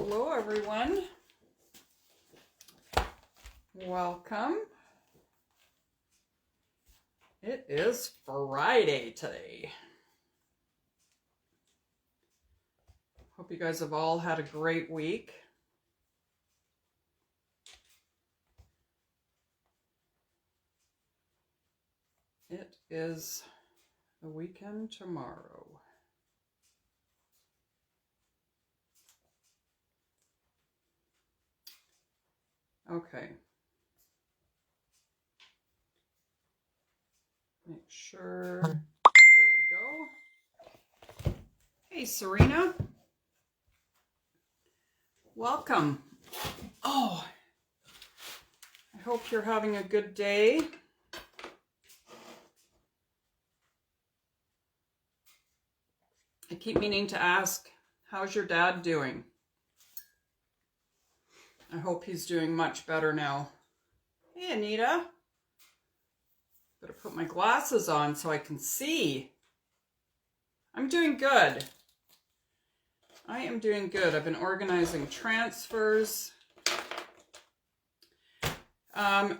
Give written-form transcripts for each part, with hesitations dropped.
Hello everyone. Welcome. It is Friday today. Hope you guys have all had a great week. It is the weekend tomorrow. Okay. Make sure. There we go. Hey, Serena. Welcome. Oh, I hope you're having a good day. I keep meaning to ask, how's your dad doing? I hope he's doing much better now. Hey, Anita. Better put my glasses on so I can see. I'm doing good. I am doing good. I've been organizing transfers.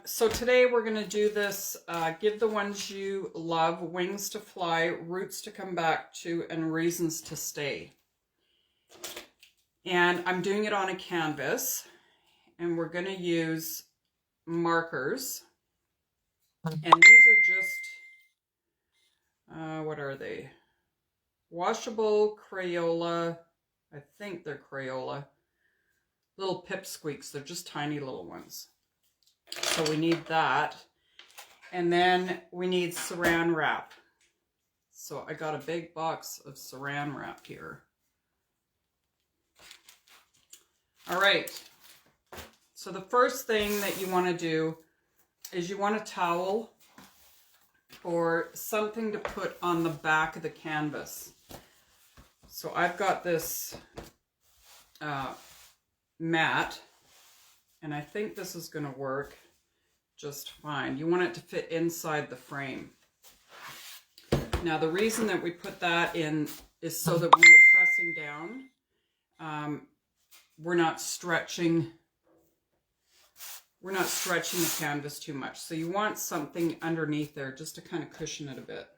So today we're going to do this, give the ones you love wings to fly, roots to come back to, and reasons to stay. And I'm doing it on a canvas, and we're going to use markers. And these are just, what are they? Washable Crayola. I think they're Crayola. Little pipsqueaks. They're just tiny little ones. So we need that. And then we need saran wrap. So I got a big box of saran wrap here. All right. So the first thing that you want to do is you want a towel or something to put on the back of the canvas. So I've got this mat, and I think this is going to work just fine. You want it to fit inside the frame. Now the reason that we put that in is so that when we're pressing down, we're not stretching the canvas too much. So you want something underneath there just to kind of cushion it a bit.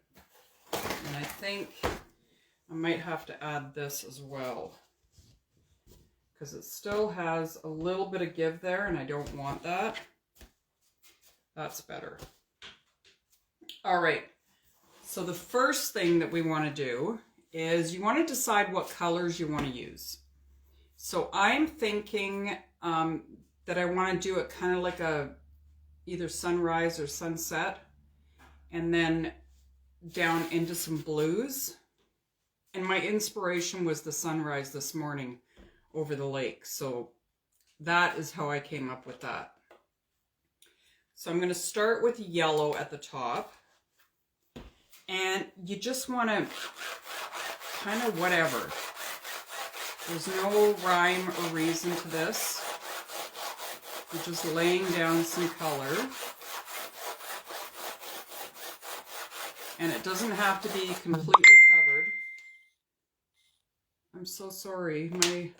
And I think I might have to add this as well, because it still has a little bit of give there, and I don't want that. That's better. All right. So the first thing that we want to do is you want to decide what colors you want to use. So I'm thinking that I want to do it kind of like a either sunrise or sunset, and then down into some blues. And my inspiration was the sunrise this morning over the lake. So that is how I came up with that. So I'm going to start with yellow at the top. And you just want to kind of whatever. There's no rhyme or reason to this. You're just laying down some color. And it doesn't have to be completely covered. I'm so sorry. My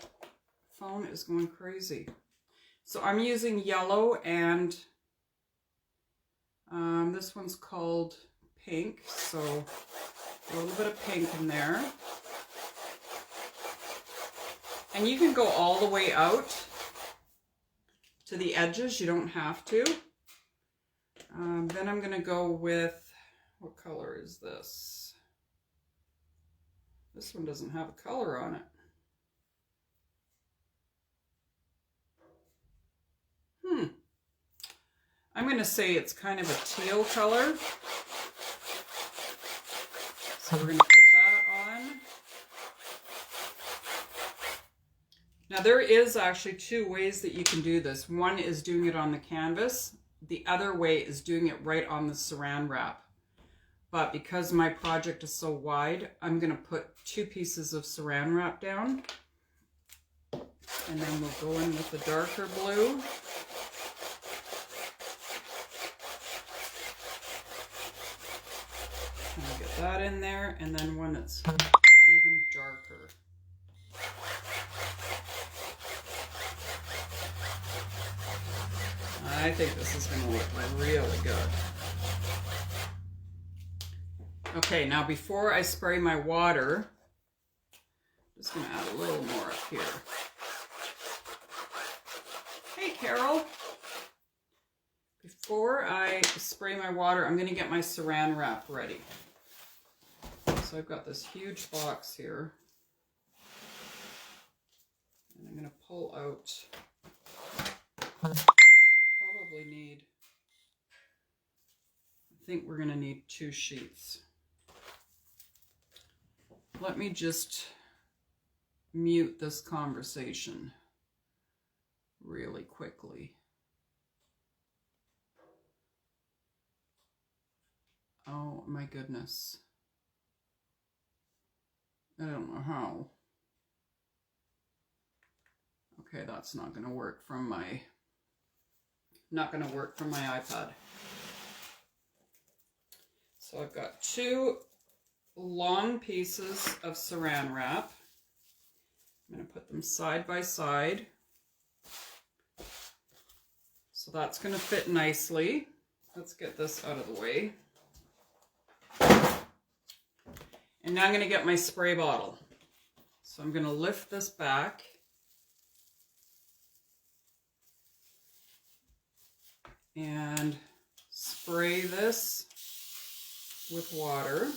phone is going crazy. So I'm using yellow, and this one's called pink. So a little bit of pink in there. And you can go all the way out to the edges. You don't have to. Then I'm going to go with, what color is this? This one doesn't have a color on it. I'm going to say it's kind of a teal color. So we're going to put that on. Now there is actually two ways that you can do this. One is doing it on the canvas. The other way is doing it right on the saran wrap. But because my project is so wide, I'm going to put 2 pieces of saran wrap down. And then we'll go in with the darker blue. And I'll get that in there, and then one that's even darker. I think this is going to look really good. Okay, now before I spray my water, I'm just going to add a little more up here. Hey, Carol. Before I spray my water, I'm going to get my saran wrap ready. So I've got this huge box here. And I'm going to pull out, probably need, I think we're going to need 2 sheets. Let me just mute this conversation really quickly. Oh my goodness. I don't know how. Okay, that's not going to work from my iPad. So I've got 2 long pieces of saran wrap. I'm going to put them side by side. So that's going to fit nicely. Let's get this out of the way. And now I'm going to get my spray bottle. So I'm going to lift this back. And spray this with water.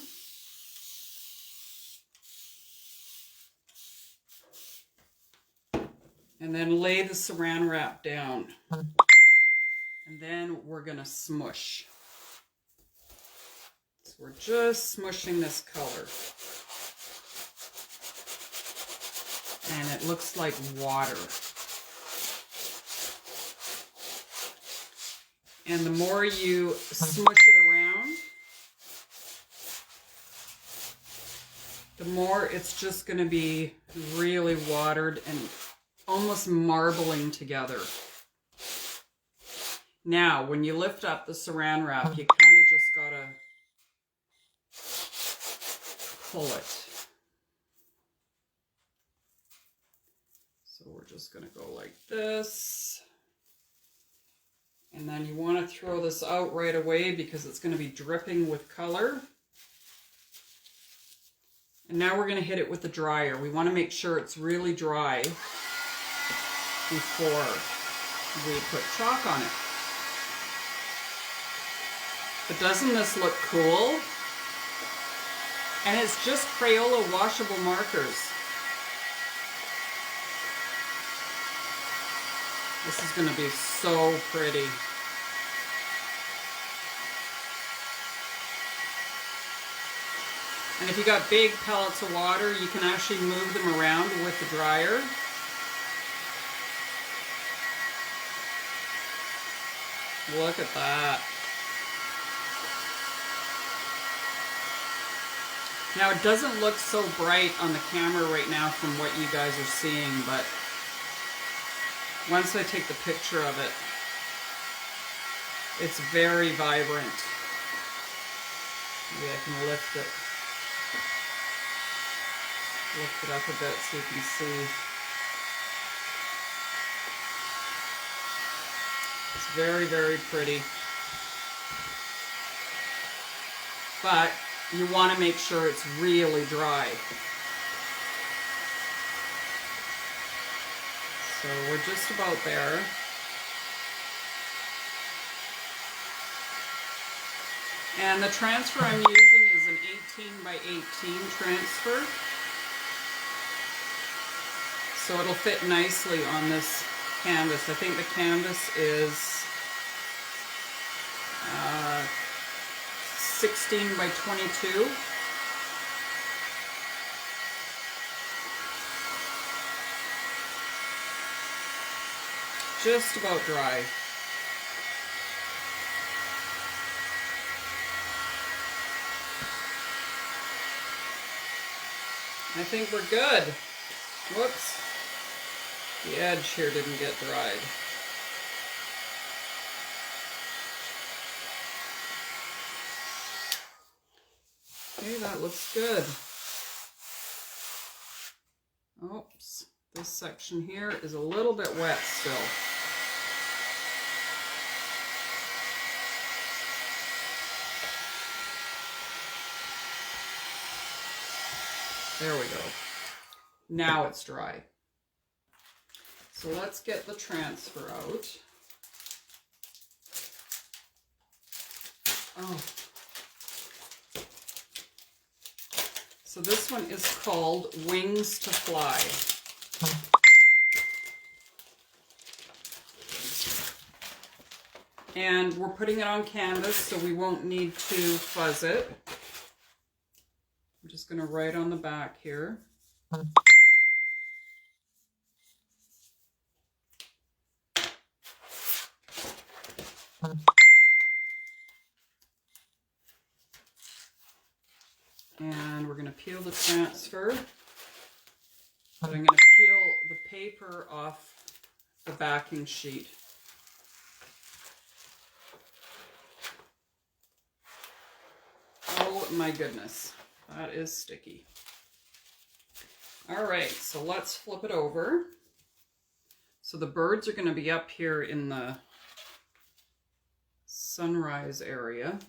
And then lay the saran wrap down. And then we're going to smush. So we're just smushing this color. And it looks like water. And the more you smush it around, the more it's just going to be really watered and almost marbling together. Now, when you lift up the saran wrap, you kind of just gotta pull it. So we're just gonna go like this. And then you want to throw this out right away because it's going to be dripping with color. And now we're going to hit it with the dryer. We want to make sure it's really dry before we put chalk on it. But doesn't this look cool? And it's just Crayola washable markers. This is going to be so pretty. And if you got big pellets of water, you can actually move them around with the dryer. Look at that. Now it doesn't look so bright on the camera right now from what you guys are seeing, but once I take the picture of it, it's very vibrant. Maybe I can lift it up a bit so you can see. It's very, very pretty. But you want to make sure it's really dry. So we're just about there. And the transfer I'm using is an 18 by 18 transfer. So it'll fit nicely on this canvas. I think the canvas is 16 by 22. Just about dry. I think we're good. Whoops. The edge here didn't get dried. Okay, that looks good. Oops. This section here is a little bit wet still. There we go. Now it's dry. So let's get the transfer out. Oh. So this one is called Wings to Fly. And we're putting it on canvas, so we won't need to fuzz it. I'm just going to write on the back here. And we're going to peel the transfer. But I'm going to peel the paper off the backing sheet. Oh my goodness, that is sticky. All right, so let's flip it over. So the birds are going to be up here in the sunrise area.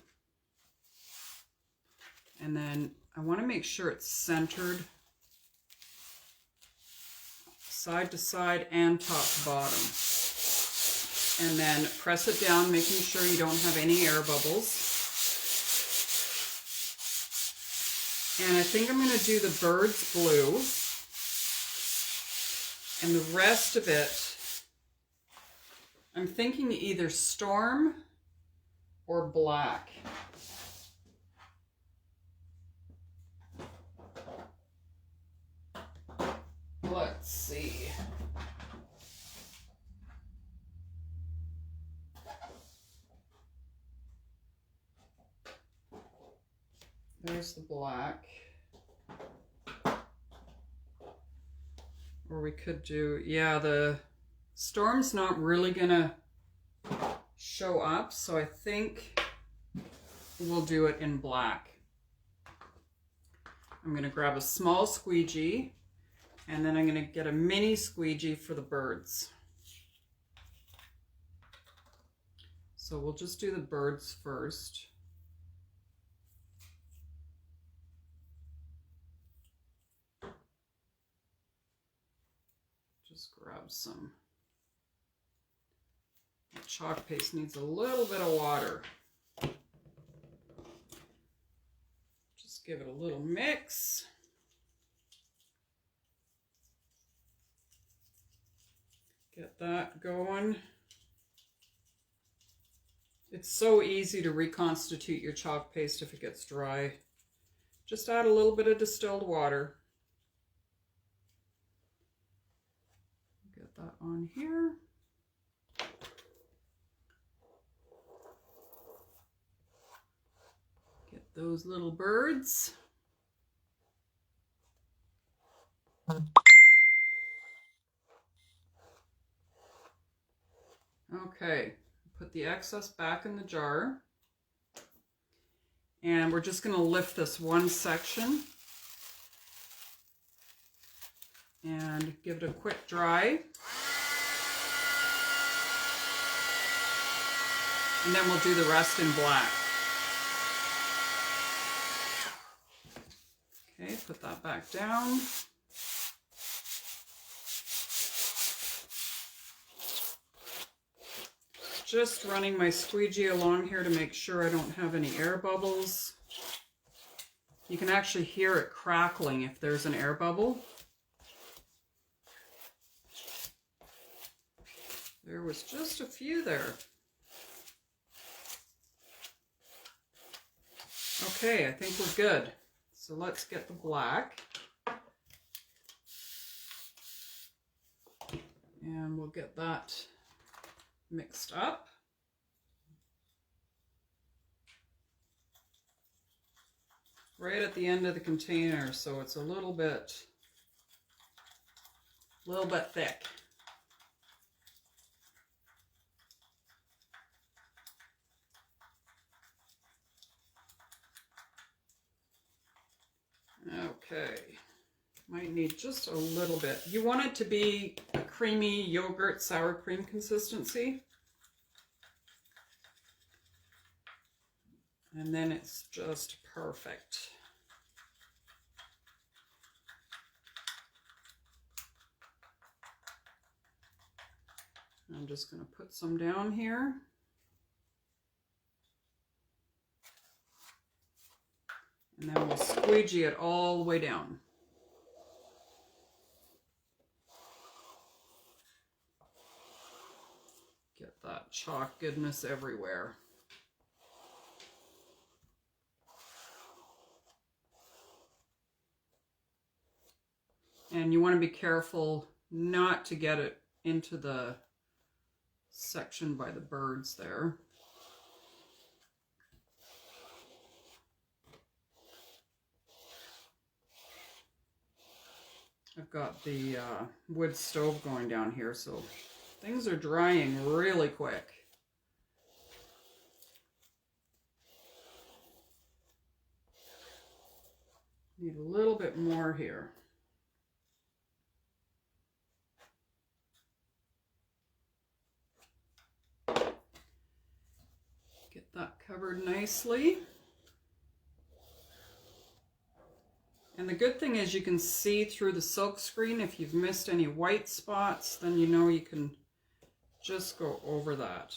And then I want to make sure it's centered side to side and top to bottom. And then press it down, making sure you don't have any air bubbles. And I think I'm going to do the birds blue. And the rest of it, I'm thinking either storm or black. Let's see. There's the black. Or we could do, yeah, the storm's not really gonna show up, so I think we'll do it in black. I'm gonna grab a small squeegee, and then I'm gonna get a mini squeegee for the birds. So we'll just do the birds first. Just grab some. The chalk paste needs a little bit of water. Just give it a little mix. Get that going. It's so easy to reconstitute your chalk paste if it gets dry. Just add a little bit of distilled water. Get that on here. Get those little birds. Okay, put the excess back in the jar. And we're just going to lift this one section and give it a quick dry. And then we'll do the rest in black. Okay, put that back down. Just running my squeegee along here to make sure I don't have any air bubbles. You can actually hear it crackling if there's an air bubble. There was just a few there. Okay, I think we're good. So let's get the black. And we'll get that mixed up. Right at the end of the container, so it's a little bit thick. Okay, might need just a little bit. You want it to be a creamy yogurt sour cream consistency. And then it's just perfect. I'm just going to put some down here. And then we'll squeegee it all the way down. Get that chalk goodness everywhere. And you want to be careful not to get it into the section by the birds there. I've got the wood stove going down here, so things are drying really quick. Need a little bit more here. Get that covered nicely. And the good thing is you can see through the silk screen. If you've missed any white spots, then you know you can just go over that.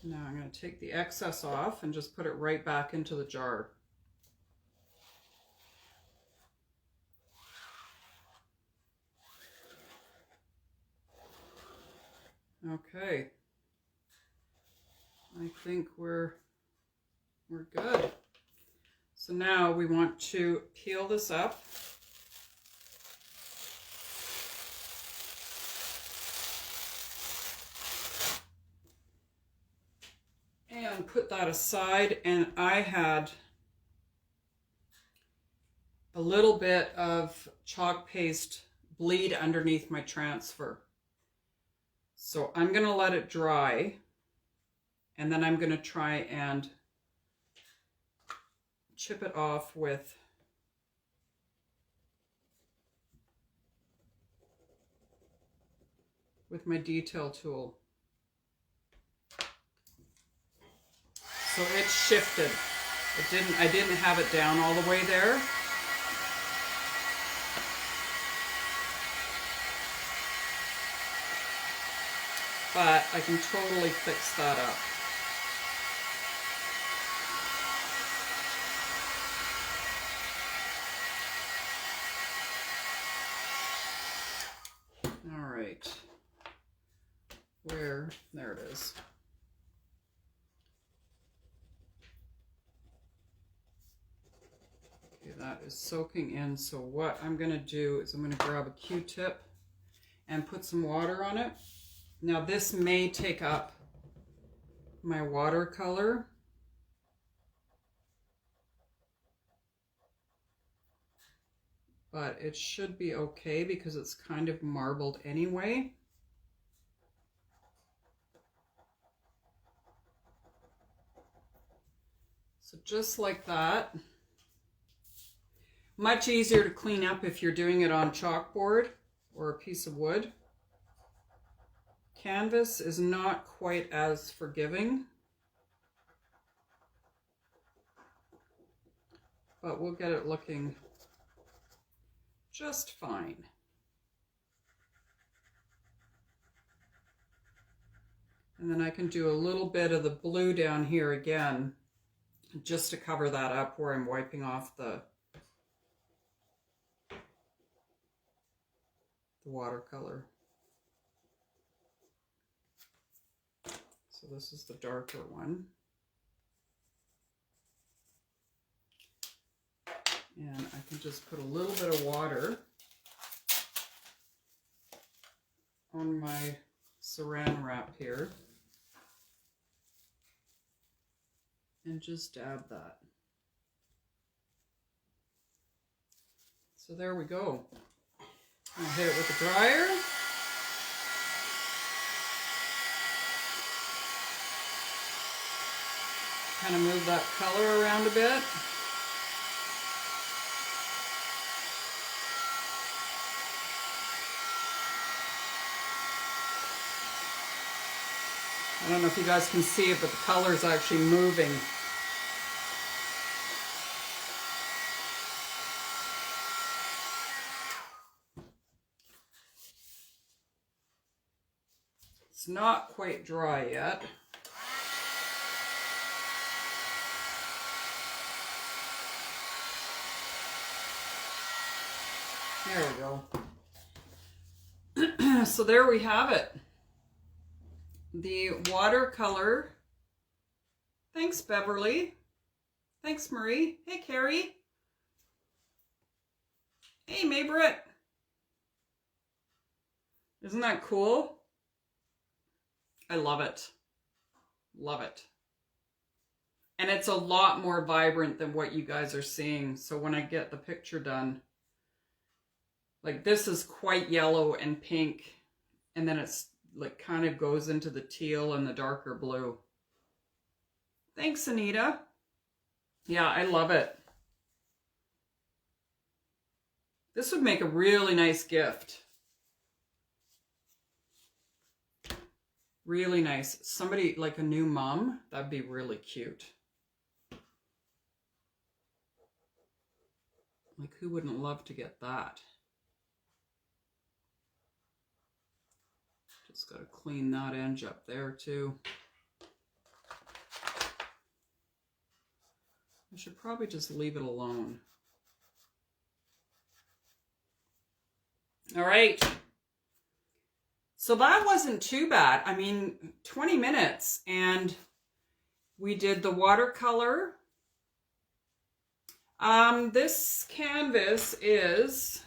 Now I'm going to take the excess off and just put it right back into the jar. Okay. I think we're good. So now we want to peel this up. And put that aside, and I had a little bit of chalk paste bleed underneath my transfer. So I'm going to let it dry, and then I'm going to try and chip it off with my detail tool. So it shifted. I didn't have it down all the way there. But I can totally fix that up. All right. There it is. Okay, that is soaking in. So what I'm going to do is I'm going to grab a Q-tip and put some water on it. Now this may take up my watercolor. But it should be okay because it's kind of marbled anyway. So just like that. Much easier to clean up if you're doing it on chalkboard or a piece of wood. Canvas is not quite as forgiving, but we'll get it looking just fine. And then I can do a little bit of the blue down here again, just to cover that up where I'm wiping off the watercolor. So this is the darker one. And I can just put a little bit of water on my saran wrap here and just dab that. So there we go. I'll hit it with the dryer. Kind of move that color around a bit. I don't know if you guys can see it, but the color is actually moving. not quite dry yet. There we go. So there we have it. The watercolor. Thanks, Beverly. Thanks, Marie. Hey, Carrie. Hey, Maybritt. Isn't that cool? I love it. Love it. And it's a lot more vibrant than what you guys are seeing. So when I get the picture done, like this is quite yellow and pink. And then it's like kind of goes into the teal and the darker blue. Thanks, Anita. Yeah, I love it. This would make a really nice gift. Really nice. Somebody like a new mom, that'd be really cute. Like, who wouldn't love to get that? Just got to clean that edge up there too. I should probably just leave it alone. All right. So that wasn't too bad. I mean, 20 minutes and we did the watercolor. This canvas is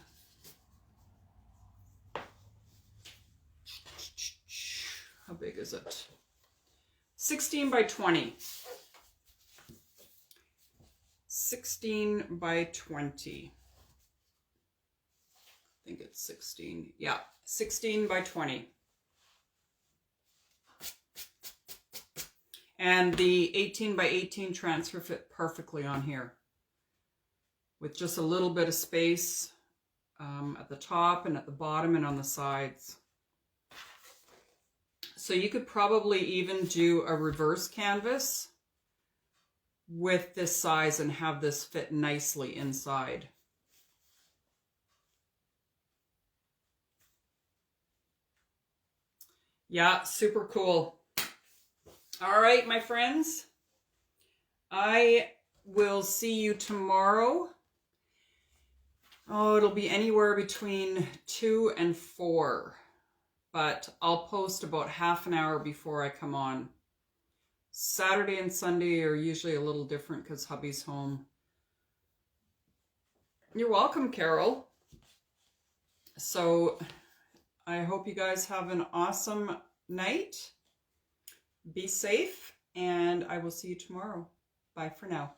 how big is it? 16 by 20. 16 by 20. I think it's 16. Yeah, 16 by 20. And the 18 by 18 transfer fit perfectly on here, with just a little bit of space at the top and at the bottom and on the sides. So you could probably even do a reverse canvas with this size and have this fit nicely inside. Yeah, super cool. All right, my friends. I will see you tomorrow. Oh, it'll be anywhere between 2 and 4. But I'll post about half an hour before I come on. Saturday and Sunday are usually a little different because hubby's home. You're welcome, Carol. So I hope you guys have an awesome night. Be safe, and I will see you tomorrow. Bye for now.